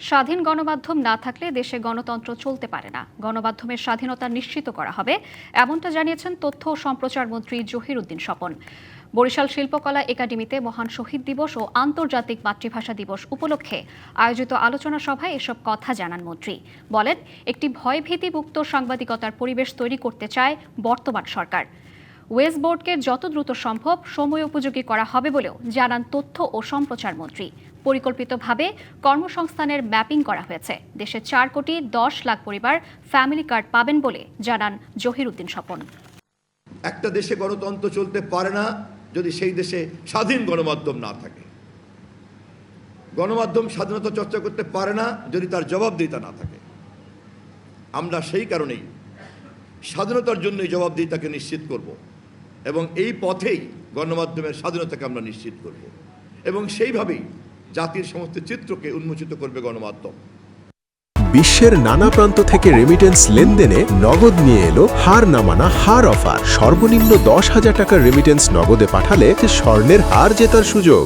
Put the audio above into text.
স্বাধীন গণমাধ্যম না থাকলে দেশে গণতন্ত্র চলতে পারে না। গণমাধ্যমের স্বাধীনতা নিশ্চিত করা হবে, এমনটা জানিয়েছেন তথ্য ও সম্প্রচার মন্ত্রী জহিরউদ্দিন স্বপন। বরিশাল শিল্পকলা একাডেমিতে মহান শহীদ দিবস ও আন্তর্জাতিক মাতৃভাষা দিবস উপলক্ষে আয়োজিত আলোচনা সভায় এসব কথা জানান মন্ত্রী। বলেন, একটি ভয়ভীতিমুক্ত সাংবাদিকতার পরিবেশ তৈরি করতে চায় বর্তমান সরকার। ওয়েজ বোর্ডকে যত দ্রুত সম্ভব সময় উপযোগী করা হবে বলেও জানান তথ্য ও সম্প্রচার মন্ত্রী। পরিকল্পিতভাবে কর্মসংস্থানের ম্যাপিং করা হয়েছে। দেশে 4,10,00,000 পরিবার ফ্যামিলি কার্ড পাবেন বলে জানান জহিরউদ্দিন স্বপন। একটা দেশে গণতন্ত্র চলতে পারে না যদি সেই দেশে স্বাধীন গণমাধ্যম না থাকে। গণমাধ্যম স্বাধীনতা চর্চা করতে পারে না যদি তার জবাবদিহিতা না থাকে। আমরা সেই কারণেই স্বাধীনতার জন্যই জবাবদিহিতাকে নিশ্চিত করব এবং এই পথেই গণমাধ্যমের স্বাধীনতাকে আমরা নিশ্চিত করব এবং সেইভাবেই জাতির সমস্ত চিত্রকে উন্মোচিত করবে গণমাধ্যম। বিশ্বের নানা প্রান্ত থেকে রেমিটেন্স লেনদেনে নগদ নিয়ে এলো হার না মানা হার অফার। সর্বনিম্ন 10,000 টাকার রেমিটেন্স নগদে পাঠালে স্বর্ণের হার জেতার সুযোগ।